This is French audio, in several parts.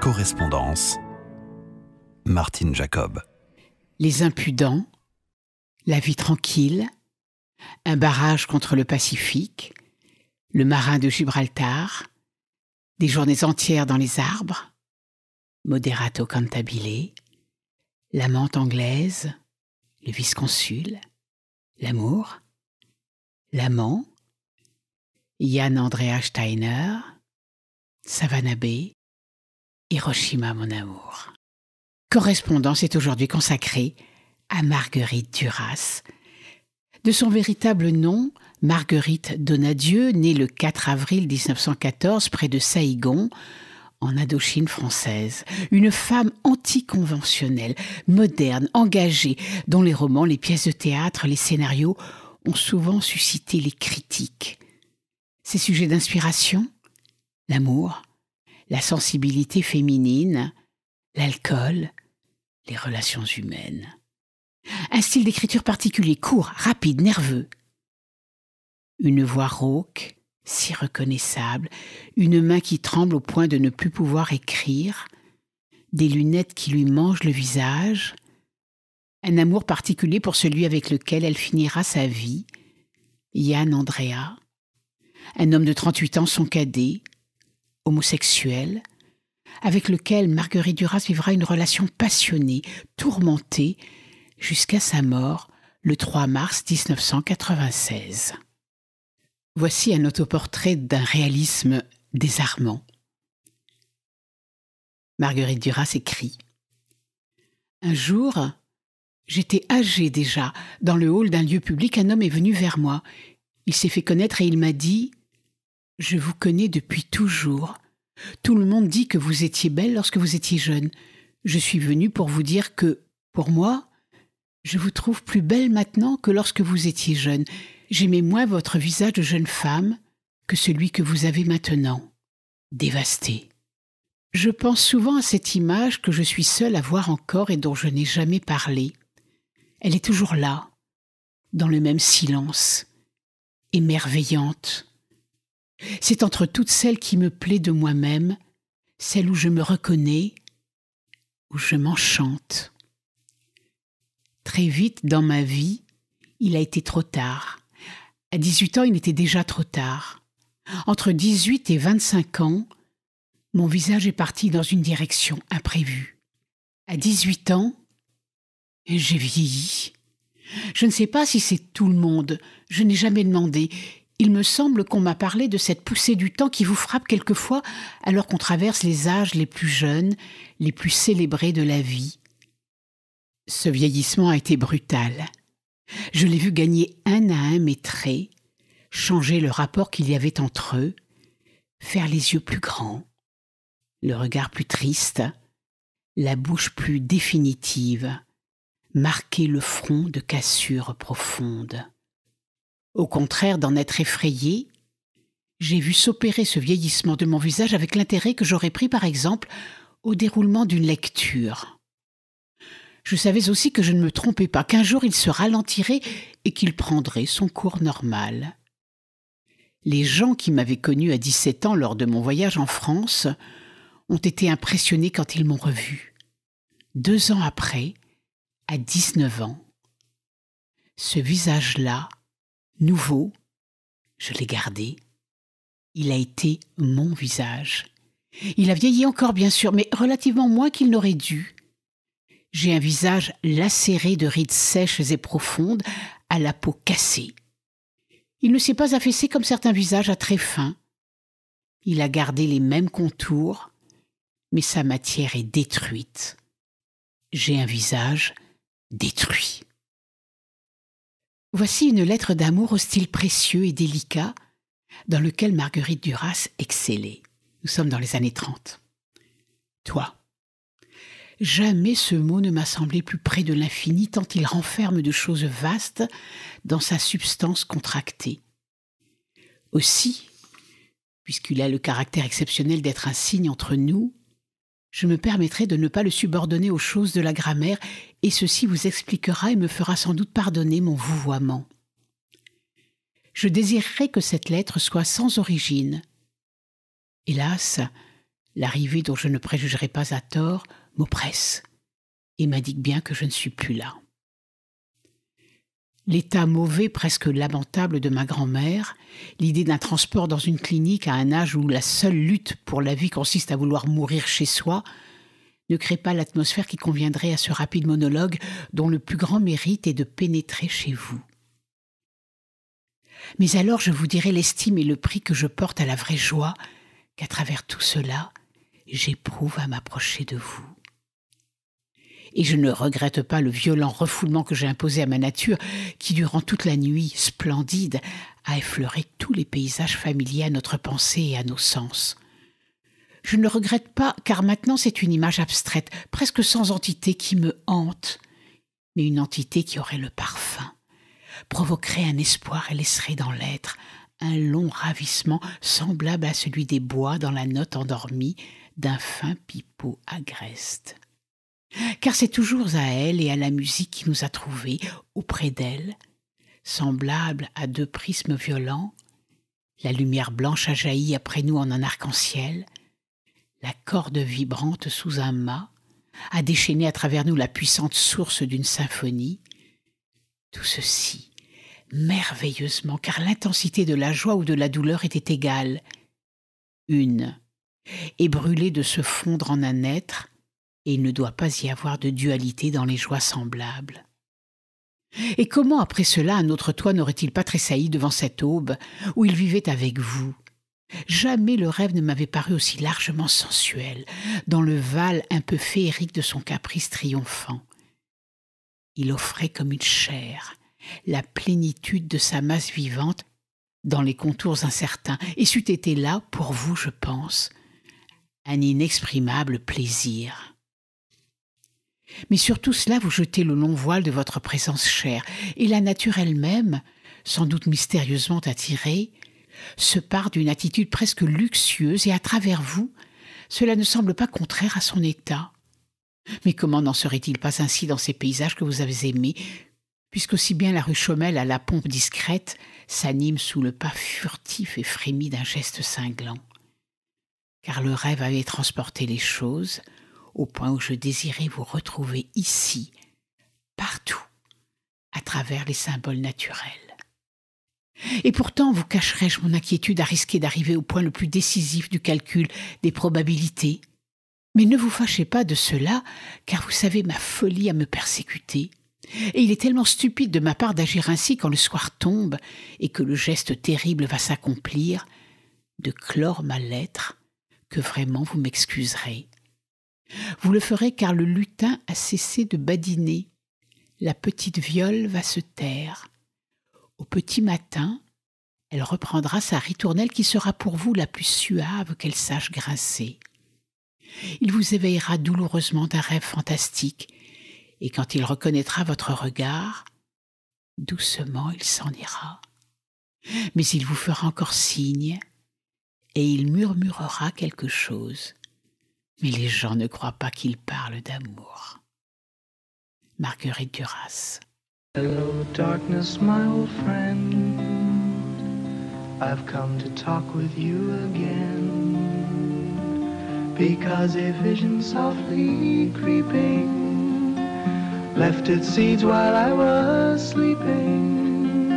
Correspondance. Martine Jacob. Les impudents, la vie tranquille, un barrage contre le Pacifique, le marin de Gibraltar, des journées entières dans les arbres, Moderato cantabile, l'amante anglaise, le vice-consul, l'amour, l'amant, Jan Andrea Steiner, Savannah Bay, Hiroshima mon amour. Correspondance est aujourd'hui consacrée à Marguerite Duras. De son véritable nom, Marguerite Donadieu, née le 4 avril 1914 près de Saïgon, en Indochine française. Une femme anticonventionnelle, moderne, engagée, dont les romans, les pièces de théâtre, les scénarios ont souvent suscité les critiques. Ses sujets d'inspiration, l'amour, la sensibilité féminine, l'alcool, les relations humaines. Un style d'écriture particulier, court, rapide, nerveux. Une voix rauque, si reconnaissable, une main qui tremble au point de ne plus pouvoir écrire, des lunettes qui lui mangent le visage, un amour particulier pour celui avec lequel elle finira sa vie, Jan Andrea, un homme de 38 ans, son cadet, homosexuel, avec lequel Marguerite Duras vivra une relation passionnée, tourmentée, jusqu'à sa mort le 3 mars 1996. Voici un autoportrait d'un réalisme désarmant. Marguerite Duras écrit « Un jour, j'étais âgée déjà. Dans le hall d'un lieu public, un homme est venu vers moi. Il s'est fait connaître et il m'a dit « Je vous connais depuis toujours. Tout le monde dit que vous étiez belle lorsque vous étiez jeune. Je suis venu pour vous dire que, pour moi, je vous trouve plus belle maintenant que lorsque vous étiez jeune. J'aimais moins votre visage de jeune femme que celui que vous avez maintenant, dévasté. Je pense souvent à cette image que je suis seule à voir encore et dont je n'ai jamais parlé. Elle est toujours là, dans le même silence, émerveillante. C'est entre toutes celles qui me plaît de moi-même, celle où je me reconnais, où je m'enchante. Très vite dans ma vie, il a été trop tard. À 18 ans, il était déjà trop tard. Entre 18 et 25 ans, mon visage est parti dans une direction imprévue. À 18 ans, j'ai vieilli. Je ne sais pas si c'est tout le monde, je n'ai jamais demandé. Il me semble qu'on m'a parlé de cette poussée du temps qui vous frappe quelquefois alors qu'on traverse les âges les plus jeunes, les plus célébrés de la vie. Ce vieillissement a été brutal. Je l'ai vu gagner un à un mes traits, changer le rapport qu'il y avait entre eux, faire les yeux plus grands, le regard plus triste, la bouche plus définitive, marquer le front de cassures profondes. Au contraire d'en être effrayée, j'ai vu s'opérer ce vieillissement de mon visage avec l'intérêt que j'aurais pris par exemple au déroulement d'une lecture. Je savais aussi que je ne me trompais pas, qu'un jour il se ralentirait et qu'il prendrait son cours normal. Les gens qui m'avaient connue à 17 ans lors de mon voyage en France ont été impressionnés quand ils m'ont revue. 2 ans après, à 19 ans, ce visage-là, nouveau, je l'ai gardé. Il a été mon visage. Il a vieilli encore bien sûr, mais relativement moins qu'il n'aurait dû. J'ai un visage lacéré de rides sèches et profondes, à la peau cassée. Il ne s'est pas affaissé comme certains visages à traits fins. Il a gardé les mêmes contours, mais sa matière est détruite. J'ai un visage détruit. Voici une lettre d'amour au style précieux et délicat dans lequel Marguerite Duras excellait. Nous sommes dans les années 30. Toi. Jamais ce mot ne m'a semblé plus près de l'infini tant il renferme de choses vastes dans sa substance contractée. Aussi, puisqu'il a le caractère exceptionnel d'être un signe entre nous, je me permettrai de ne pas le subordonner aux choses de la grammaire et ceci vous expliquera et me fera sans doute pardonner mon vouvoiement. Je désirerais que cette lettre soit sans origine. Hélas, L'arrivée dont je ne préjugerai pas à tort m'oppresse et m'indique bien que je ne suis plus là. L'état mauvais, presque lamentable de ma grand-mère, l'idée d'un transport dans une clinique à un âge où la seule lutte pour la vie consiste à vouloir mourir chez soi, ne crée pas l'atmosphère qui conviendrait à ce rapide monologue dont le plus grand mérite est de pénétrer chez vous. Mais alors je vous dirai l'estime et le prix que je porte à la vraie joie qu'à travers tout cela, j'éprouve à m'approcher de vous. Et je ne regrette pas le violent refoulement que j'ai imposé à ma nature qui, durant toute la nuit, splendide, a effleuré tous les paysages familiers à notre pensée et à nos sens. Je ne le regrette pas, car maintenant c'est une image abstraite, presque sans entité, qui me hante, mais une entité qui aurait le parfum, provoquerait un espoir et laisserait dans l'être un long ravissement semblable à celui des bois dans la note endormie d'un fin pipeau agreste. Car c'est toujours à elle et à la musique qui nous a trouvés, auprès d'elle, semblables à deux prismes violents, la lumière blanche a jailli après nous en un arc-en-ciel, la corde vibrante sous un mât a déchaîné à travers nous la puissante source d'une symphonie. Tout ceci, merveilleusement, car l'intensité de la joie ou de la douleur était égale. Une est brûlée de se fondre en un être, et il ne doit pas y avoir de dualité dans les joies semblables. Et comment, après cela, un autre toi n'aurait-il pas tressailli devant cette aube où il vivait avec vous? Jamais le rêve ne m'avait paru aussi largement sensuel, dans le val un peu féerique de son caprice triomphant. Il offrait comme une chair la plénitude de sa masse vivante dans les contours incertains, et c'eût été là, pour vous, je pense, un inexprimable plaisir. Mais sur tout cela, vous jetez le long voile de votre présence chère, et la nature elle-même, sans doute mystérieusement attirée, se pare d'une attitude presque luxueuse, et à travers vous, cela ne semble pas contraire à son état. Mais comment n'en serait-il pas ainsi dans ces paysages que vous avez aimés, puisqu'aussi bien la rue Chaumel à la pompe discrète s'anime sous le pas furtif et frémit d'un geste cinglant. Car le rêve avait transporté les choses, au point où je désirais vous retrouver ici, partout, à travers les symboles naturels. Et pourtant, vous cacherai-je mon inquiétude à risquer d'arriver au point le plus décisif du calcul des probabilités? Mais ne vous fâchez pas de cela, car vous savez ma folie à me persécuter. Et il est tellement stupide de ma part d'agir ainsi quand le soir tombe et que le geste terrible va s'accomplir, de clore ma lettre, que vraiment vous m'excuserez. Vous le ferez car le lutin a cessé de badiner. La petite viole va se taire. Au petit matin, elle reprendra sa ritournelle qui sera pour vous la plus suave qu'elle sache grincer. Il vous éveillera douloureusement d'un rêve fantastique, et quand il reconnaîtra votre regard, doucement il s'en ira. Mais il vous fera encore signe, et il murmurera quelque chose. Mais les gens ne croient pas qu'il parle d'amour. Marguerite Duras. Hello, darkness, my old friend. I've come to talk with you again, because a vision softly creeping left its seeds while I was sleeping,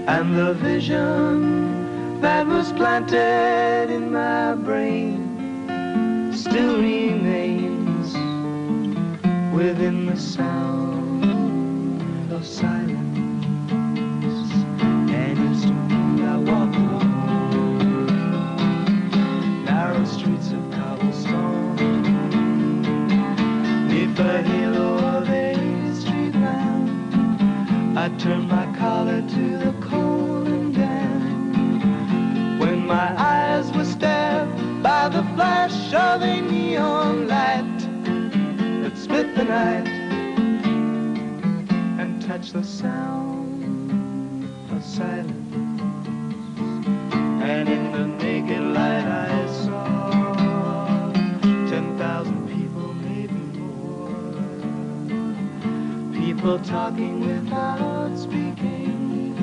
and the vision that was planted in my brain still remains within the sound of silence. And instantly I walk alone, narrow streets of cobblestone, neath the halo of a street lamp. I turn my collar to the cold and damp, when my eyes were stared by the flash of a neon light that split the night and touched the sound of silence. And in the naked light I saw 10,000 people, maybe more, people talking without speaking,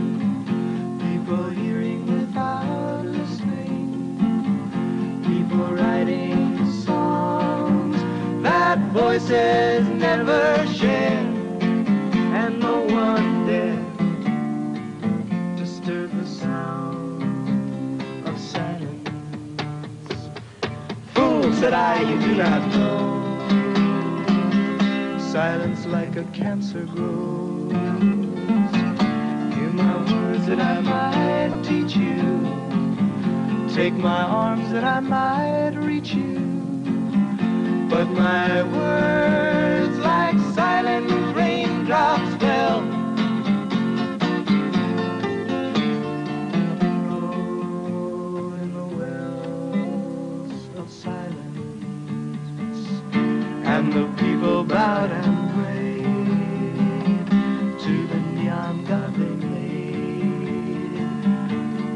people hearing without listening, people writing voices never share, and no one dare disturb the sound of silence. Fool, said I, you do not know. Silence like a cancer grows. Hear my words that I might teach you. Take my arms that I might reach you. But my words like silent raindrops fell. Rolled in the wells of silence. And the people bowed and prayed to the neon god they made.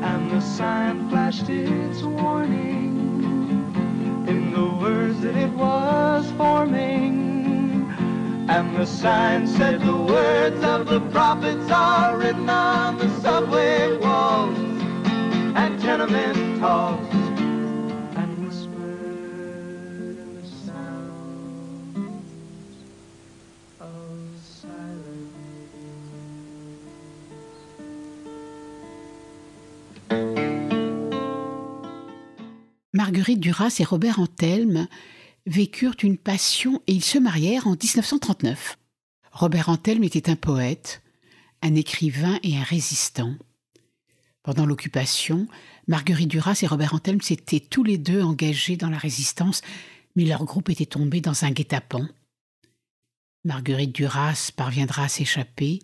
And the sign flashed its warning in the words that it was forming. And the sign said the words of the prophets are written on the subway walls and tenement halls, and whispered in the sound of silence. Marguerite Duras et Robert Antelme vécurent une passion et ils se marièrent en 1939. Robert Antelme était un poète, un écrivain et un résistant. Pendant l'occupation, Marguerite Duras et Robert Antelme s'étaient tous les deux engagés dans la résistance, mais leur groupe était tombé dans un guet-apens. Marguerite Duras parviendra à s'échapper.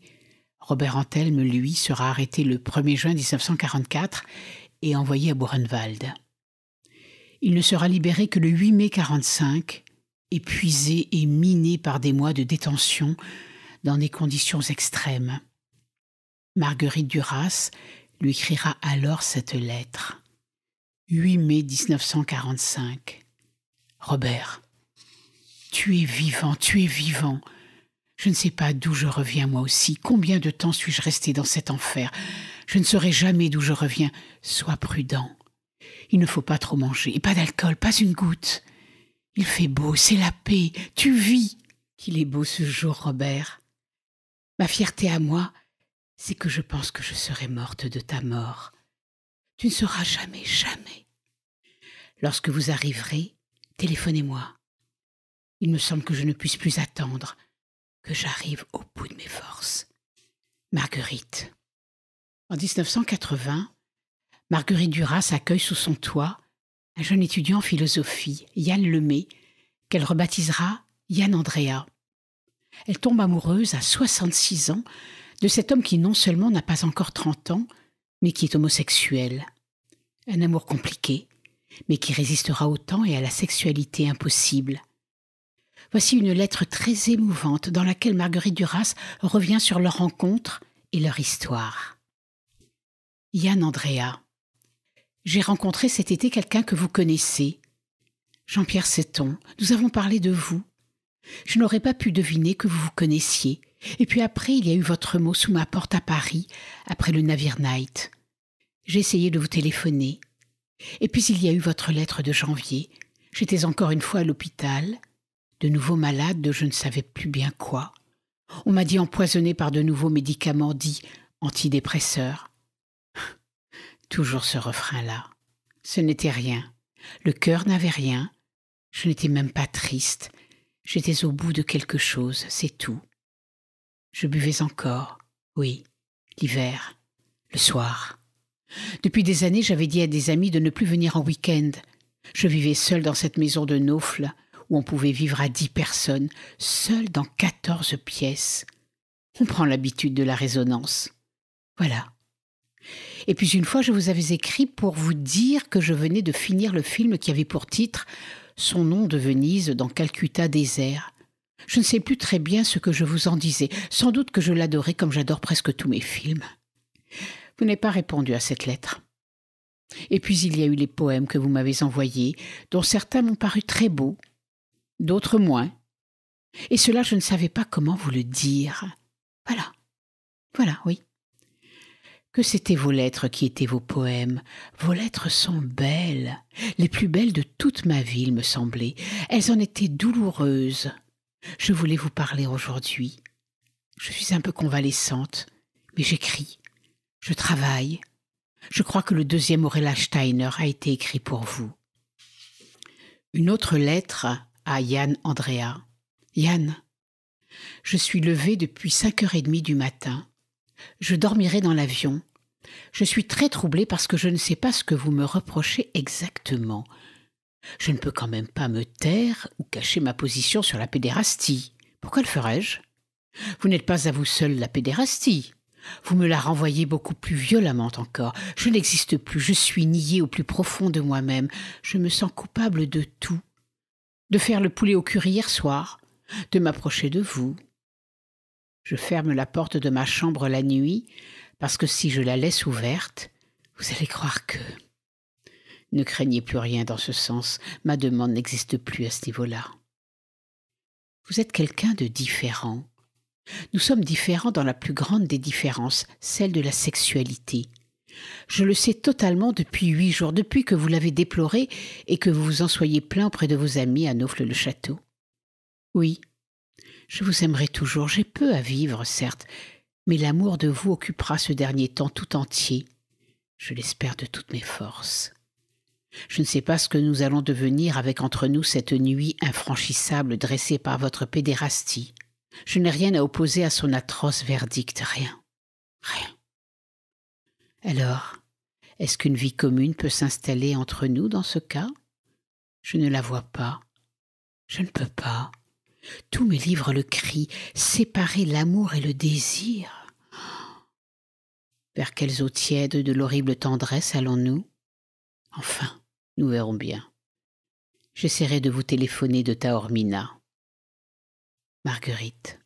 Robert Antelme, lui, sera arrêté le 1er juin 1944 et envoyé à Buchenwald. Il ne sera libéré que le 8 mai 1945, épuisé et miné par des mois de détention dans des conditions extrêmes. Marguerite Duras lui écrira alors cette lettre. 8 mai 1945. Robert, tu es vivant, tu es vivant. Je ne sais pas d'où je reviens moi aussi. Combien de temps suis-je resté dans cet enfer? Je ne saurai jamais d'où je reviens. Sois prudent. Il ne faut pas trop manger, et pas d'alcool, pas une goutte. Il fait beau, c'est la paix, tu vis. Qu'il est beau ce jour, Robert. Ma fierté à moi, c'est que je pense que je serai morte de ta mort. Tu ne sauras jamais, jamais. Lorsque vous arriverez, téléphonez-moi. Il me semble que je ne puisse plus attendre, que j'arrive au bout de mes forces. Marguerite. En 1980, Marguerite Duras accueille sous son toit un jeune étudiant en philosophie, Yann Lemay, qu'elle rebaptisera Yann Andrea. Elle tombe amoureuse à 66 ans de cet homme qui non seulement n'a pas encore 30 ans, mais qui est homosexuel. Un amour compliqué, mais qui résistera au temps et à la sexualité impossible. Voici une lettre très émouvante dans laquelle Marguerite Duras revient sur leur rencontre et leur histoire. Yann Andrea. J'ai rencontré cet été quelqu'un que vous connaissez. Jean-Pierre Seton, nous avons parlé de vous. Je n'aurais pas pu deviner que vous vous connaissiez. Et puis après, il y a eu votre mot sous ma porte à Paris, après le navire Night. J'ai essayé de vous téléphoner. Et puis il y a eu votre lettre de janvier. J'étais encore une fois à l'hôpital, de nouveau malade de je ne savais plus bien quoi. On m'a dit empoisonné par de nouveaux médicaments dits antidépresseurs. Toujours ce refrain-là. Ce n'était rien. Le cœur n'avait rien. Je n'étais même pas triste. J'étais au bout de quelque chose, c'est tout. Je buvais encore, oui, l'hiver, le soir. Depuis des années, j'avais dit à des amis de ne plus venir en week-end. Je vivais seule dans cette maison de Naufle, où on pouvait vivre à 10 personnes, seule dans 14 pièces. On prend l'habitude de la résonance. Voilà. Et puis une fois, je vous avais écrit pour vous dire que je venais de finir le film qui avait pour titre « Son nom de Venise dans Calcutta désert ». Je ne sais plus très bien ce que je vous en disais. Sans doute que je l'adorais comme j'adore presque tous mes films. Vous n'avez pas répondu à cette lettre. Et puis il y a eu les poèmes que vous m'avez envoyés, dont certains m'ont paru très beaux, d'autres moins. Et cela, je ne savais pas comment vous le dire. Voilà, oui. Que c'étaient vos lettres qui étaient vos poèmes. Vos lettres sont belles, les plus belles de toute ma vie, il me semblait. Elles en étaient douloureuses. Je voulais vous parler aujourd'hui. Je suis un peu convalescente, mais j'écris, je travaille. Je crois que le deuxième Auréla Steiner a été écrit pour vous. Une autre lettre à Yann Andrea. Yann, je suis levée depuis 5h30 du matin. Je dormirai dans l'avion. Je suis très troublée parce que je ne sais pas ce que vous me reprochez exactement. Je ne peux quand même pas me taire ou cacher ma position sur la pédérastie. Pourquoi le ferais-je ? Vous n'êtes pas à vous seul la pédérastie. Vous me la renvoyez beaucoup plus violemment encore. Je n'existe plus, je suis niée au plus profond de moi-même. Je me sens coupable de tout. De faire le poulet au curry hier soir, de m'approcher de vous. Je ferme la porte de ma chambre la nuit, parce que si je la laisse ouverte, vous allez croire que... Ne craignez plus rien dans ce sens, ma demande n'existe plus à ce niveau-là. Vous êtes quelqu'un de différent. Nous sommes différents dans la plus grande des différences, celle de la sexualité. Je le sais totalement depuis 8 jours, depuis que vous l'avez déploré et que vous vous en soyez plaint auprès de vos amis à Naufle-le-Château. Oui, je vous aimerai toujours, j'ai peu à vivre, certes, mais l'amour de vous occupera ce dernier temps tout entier. Je l'espère de toutes mes forces. Je ne sais pas ce que nous allons devenir avec entre nous cette nuit infranchissable dressée par votre pédérastie. Je n'ai rien à opposer à son atroce verdict, rien. Rien. Alors, est-ce qu'une vie commune peut s'installer entre nous dans ce cas ? Je ne la vois pas. Je ne peux pas. Tous mes livres le crient, séparer l'amour et le désir. Vers quelles eaux tièdes de l'horrible tendresse allons-nous ? Enfin, nous verrons bien. J'essaierai de vous téléphoner de Taormina. Marguerite.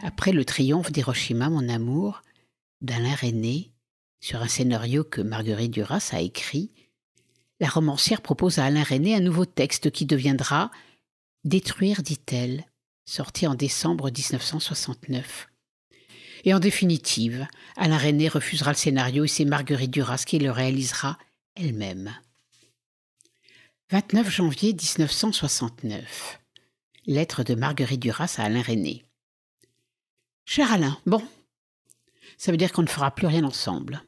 Après le triomphe d'Hiroshima, mon amour, d'Alain Resnais, sur un scénario que Marguerite Duras a écrit, la romancière propose à Alain Resnais un nouveau texte qui deviendra « Détruire », dit-elle, sorti en décembre 1969. Et en définitive, Alain Resnais refusera le scénario et c'est Marguerite Duras qui le réalisera elle-même. 29 janvier 1969. Lettre de Marguerite Duras à Alain Resnais. Cher Alain, bon, ça veut dire qu'on ne fera plus rien ensemble.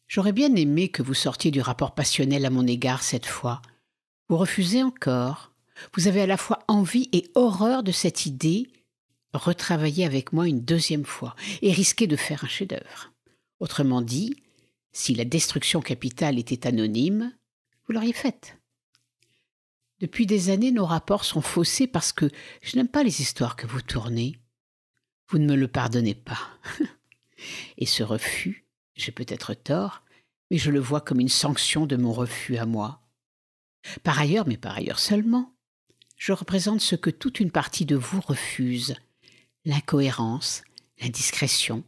J'aurais bien aimé que vous sortiez du rapport passionnel à mon égard cette fois. Vous refusez encore. Vous avez à la fois envie et horreur de cette idée. Retravailler avec moi une deuxième fois et risquer de faire un chef-d'œuvre. Autrement dit, si la destruction capitale était anonyme, vous l'auriez faite. Depuis des années, nos rapports sont faussés parce que je n'aime pas les histoires que vous tournez. Vous ne me le pardonnez pas. Et ce refus, j'ai peut-être tort, mais je le vois comme une sanction de mon refus à moi. Par ailleurs, mais par ailleurs seulement, je représente ce que toute une partie de vous refuse. L'incohérence, l'indiscrétion,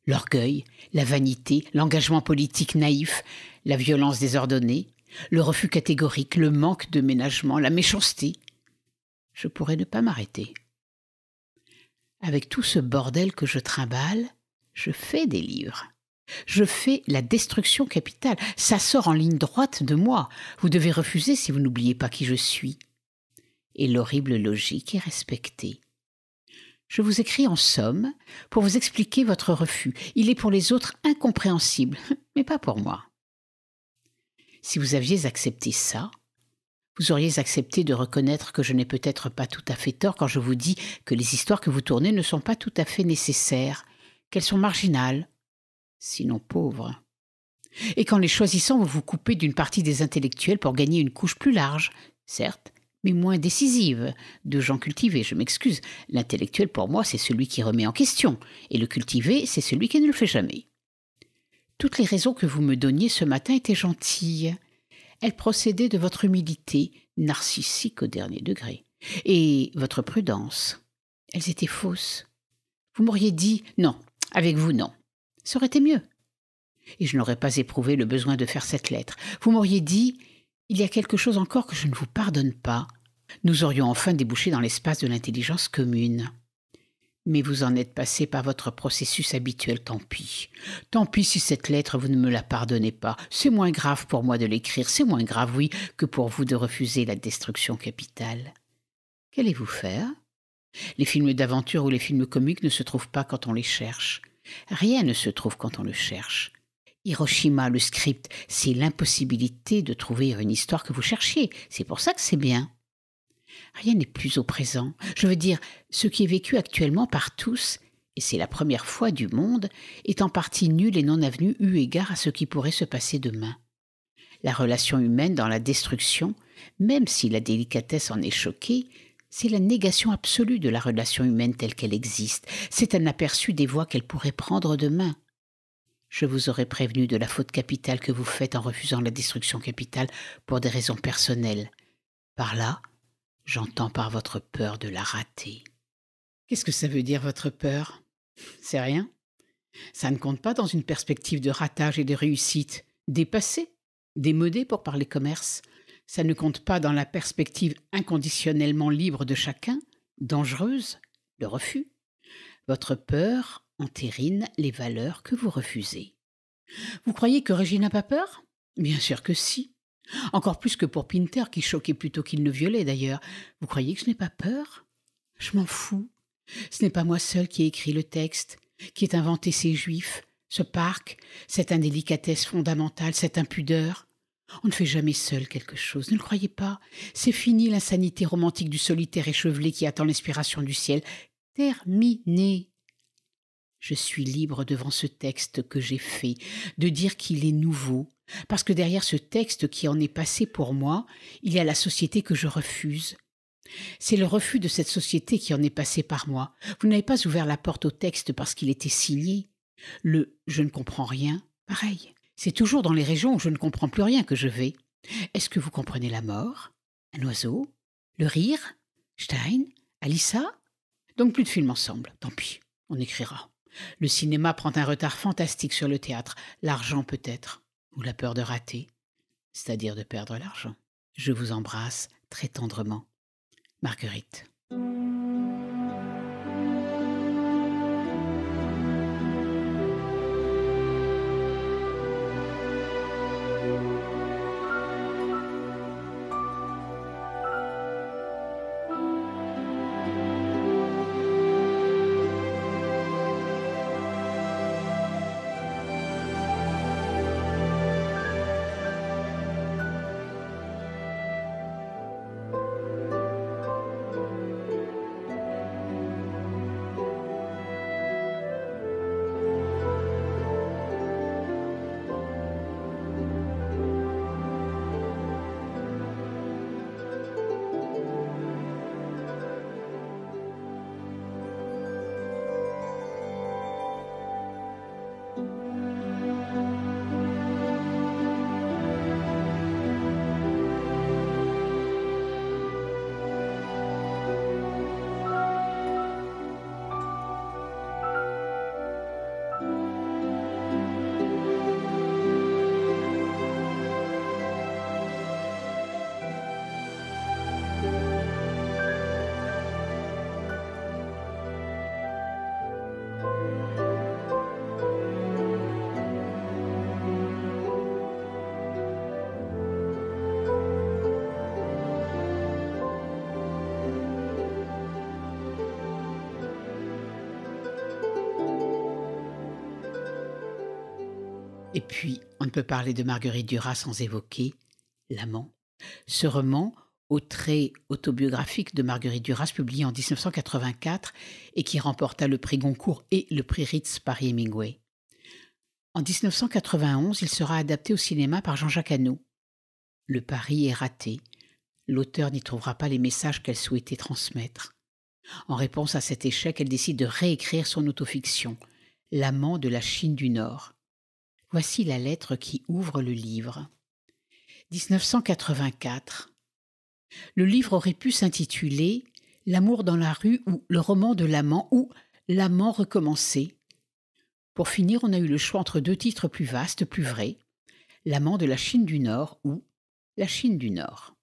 l'orgueil, la vanité, l'engagement politique naïf, la violence désordonnée, le refus catégorique, le manque de ménagement, la méchanceté. Je pourrais ne pas m'arrêter. Avec tout ce bordel que je trimballe, je fais des livres. Je fais la destruction capitale. Ça sort en ligne droite de moi. Vous devez refuser si vous n'oubliez pas qui je suis. Et l'horrible logique est respectée. Je vous écris en somme pour vous expliquer votre refus. Il est pour les autres incompréhensible, mais pas pour moi. Si vous aviez accepté ça, vous auriez accepté de reconnaître que je n'ai peut-être pas tout à fait tort quand je vous dis que les histoires que vous tournez ne sont pas tout à fait nécessaires, qu'elles sont marginales, sinon pauvres. Et qu'en les choisissant, vous vous coupez d'une partie des intellectuels pour gagner une couche plus large, certes, mais moins décisive, de gens cultivés, je m'excuse. L'intellectuel, pour moi, c'est celui qui remet en question, et le cultivé, c'est celui qui ne le fait jamais. Toutes les raisons que vous me donniez ce matin étaient gentilles. Elles procédaient de votre humilité, narcissique au dernier degré, et votre prudence. Elles étaient fausses. Vous m'auriez dit « non, avec vous, non ». Ça aurait été mieux. Et je n'aurais pas éprouvé le besoin de faire cette lettre. Vous m'auriez dit « il y a quelque chose encore que je ne vous pardonne pas ». Nous aurions enfin débouché dans l'espace de l'intelligence commune. Mais vous en êtes passé par votre processus habituel, tant pis. Tant pis si cette lettre, vous ne me la pardonnez pas. C'est moins grave pour moi de l'écrire, c'est moins grave, oui, que pour vous de refuser la destruction capitale. Qu'allez-vous faire ? Les films d'aventure ou les films comiques ne se trouvent pas quand on les cherche. Rien ne se trouve quand on le cherche. Hiroshima, le script, c'est l'impossibilité de trouver une histoire que vous cherchiez. C'est pour ça que c'est bien. Rien n'est plus au présent. Je veux dire, ce qui est vécu actuellement par tous, et c'est la première fois du monde, est en partie nul et non avenu eu égard à ce qui pourrait se passer demain. La relation humaine dans la destruction, même si la délicatesse en est choquée, c'est la négation absolue de la relation humaine telle qu'elle existe. C'est un aperçu des voies qu'elle pourrait prendre demain. Je vous aurais prévenu de la faute capitale que vous faites en refusant la destruction capitale pour des raisons personnelles. Par là, j'entends par votre peur de la rater. Qu'est-ce que ça veut dire, votre peur ? C'est rien. Ça ne compte pas dans une perspective de ratage et de réussite. Dépassée, démodée pour parler commerce. Ça ne compte pas dans la perspective inconditionnellement libre de chacun, dangereuse, le refus. Votre peur entérine les valeurs que vous refusez. Vous croyez que Régine n'a pas peur ? Bien sûr que si. Encore plus que pour Pinter, qui choquait plutôt qu'il ne violait d'ailleurs. Vous croyez que je n'ai pas peur ? Je m'en fous. Ce n'est pas moi seul qui ai écrit le texte, qui ai inventé ces juifs, ce parc, cette indélicatesse fondamentale, cette impudeur. On ne fait jamais seul quelque chose, ne le croyez pas. C'est fini l'insanité romantique du solitaire échevelé qui attend l'inspiration du ciel. Terminé. Je suis libre devant ce texte que j'ai fait, de dire qu'il est nouveau, parce que derrière ce texte qui en est passé pour moi, il y a la société que je refuse. C'est le refus de cette société qui en est passé par moi. Vous n'avez pas ouvert la porte au texte parce qu'il était signé. Le « je ne comprends rien », pareil. C'est toujours dans les régions où je ne comprends plus rien que je vais. Est-ce que vous comprenez la mort ? Un oiseau ? Le rire ? Stein ? Alissa ? Donc plus de films ensemble, tant pis, on écrira. Le cinéma prend un retard fantastique sur le théâtre, l'argent peut-être, ou la peur de rater, c'est-à-dire de perdre l'argent. Je vous embrasse très tendrement. Marguerite. Et puis, on ne peut parler de Marguerite Duras sans évoquer L'Amant. Ce roman, au trait autobiographique de Marguerite Duras, publié en 1984 et qui remporta le prix Goncourt et le prix Ritz par Hemingway. En 1991, il sera adapté au cinéma par Jean-Jacques Hano. Le pari est raté. L'auteur n'y trouvera pas les messages qu'elle souhaitait transmettre. En réponse à cet échec, elle décide de réécrire son autofiction, L'Amant de la Chine du Nord. Voici la lettre qui ouvre le livre. 1984. Le livre aurait pu s'intituler « L'amour dans la rue » ou « Le roman de l'amant » ou « L'amant recommencé ». Pour finir, on a eu le choix entre deux titres plus vastes, plus vrais, « L'amant de la Chine du Nord » ou « La Chine du Nord ».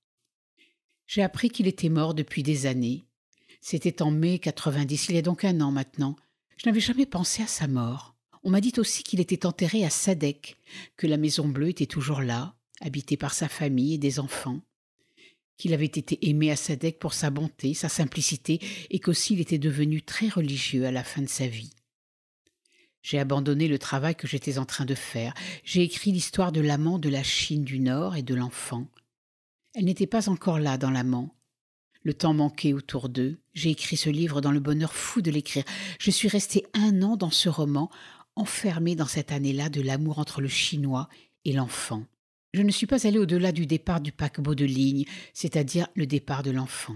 J'ai appris qu'il était mort depuis des années. C'était en mai 90, il y a donc 1 an maintenant. Je n'avais jamais pensé à sa mort. On m'a dit aussi qu'il était enterré à Sadek, que la Maison Bleue était toujours là, habitée par sa famille et des enfants, qu'il avait été aimé à Sadek pour sa bonté, sa simplicité, et qu'aussi il était devenu très religieux à la fin de sa vie. J'ai abandonné le travail que j'étais en train de faire. J'ai écrit l'histoire de l'amant de la Chine du Nord et de l'enfant. Elle n'était pas encore là dans l'amant. Le temps manquait autour d'eux. J'ai écrit ce livre dans le bonheur fou de l'écrire. Je suis restée 1 an dans ce roman, enfermée dans cette année-là de l'amour entre le Chinois et l'enfant. Je ne suis pas allée au-delà du départ du paquebot de ligne, c'est-à-dire le départ de l'enfant.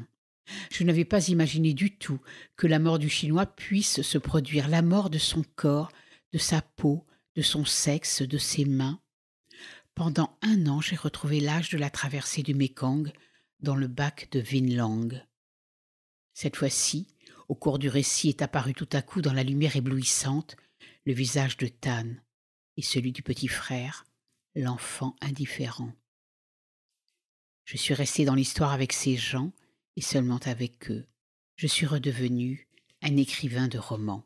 Je n'avais pas imaginé du tout que la mort du Chinois puisse se produire, la mort de son corps, de sa peau, de son sexe, de ses mains. Pendant 1 an, j'ai retrouvé l'âge de la traversée du Mékong dans le bac de Vinlang. Cette fois-ci, au cours du récit, est apparu tout à coup dans la lumière éblouissante le visage de Tan et celui du petit frère, l'enfant indifférent. Je suis restée dans l'histoire avec ces gens et seulement avec eux. Je suis redevenue un écrivain de romans.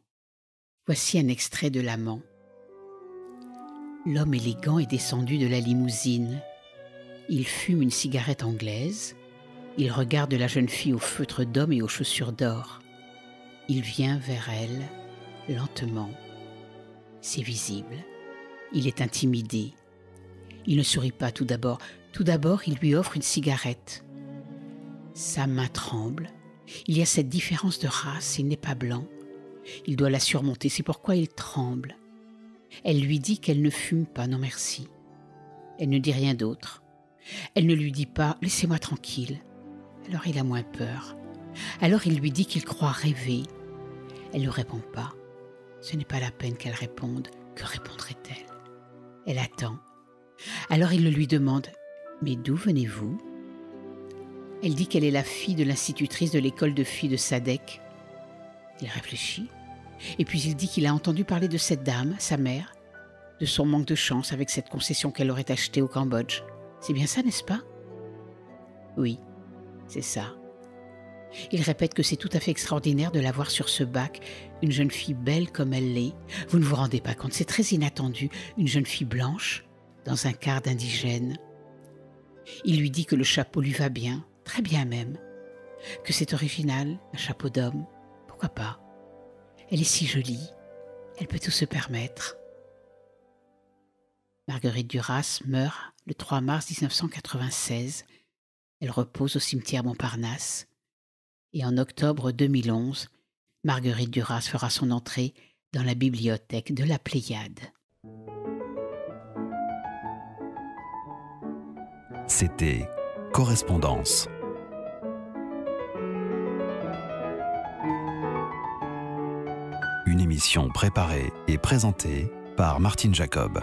Voici un extrait de L'Amant. L'homme élégant est descendu de la limousine. Il fume une cigarette anglaise. Il regarde la jeune fille au feutre d'homme et aux chaussures d'or. Il vient vers elle, lentement. C'est visible. Il est intimidé. Il ne sourit pas tout d'abord. Tout d'abord, il lui offre une cigarette. Sa main tremble. Il y a cette différence de race, il n'est pas blanc. Il doit la surmonter, c'est pourquoi il tremble. Elle lui dit qu'elle ne fume pas, non merci. Elle ne dit rien d'autre. Elle ne lui dit pas « laissez-moi tranquille ». Alors il a moins peur. Alors il lui dit qu'il croit rêver. Elle ne répond pas. Ce n'est pas la peine qu'elle réponde. Que répondrait-elle? Elle attend. Alors il le lui demande « mais d'où venez-vous » Elle dit qu'elle est la fille de l'institutrice de l'école de filles de Sadek. Il réfléchit. Et puis il dit qu'il a entendu parler de cette dame, sa mère, de son manque de chance avec cette concession qu'elle aurait achetée au Cambodge. C'est bien ça, n'est-ce pas? Oui, c'est ça. Il répète que c'est tout à fait extraordinaire de la voir sur ce bac, une jeune fille belle comme elle l'est. Vous ne vous rendez pas compte, c'est très inattendu, une jeune fille blanche, dans un quart d'indigène. Il lui dit que le chapeau lui va bien, très bien même, que c'est original, un chapeau d'homme, pourquoi pas? Elle est si jolie, elle peut tout se permettre. Marguerite Duras meurt le 3 mars 1996. Elle repose au cimetière Montparnasse. Et en octobre 2011, Marguerite Duras fera son entrée dans la bibliothèque de la Pléiade. C'était Correspondance. Une émission préparée et présentée par Martine Jacob.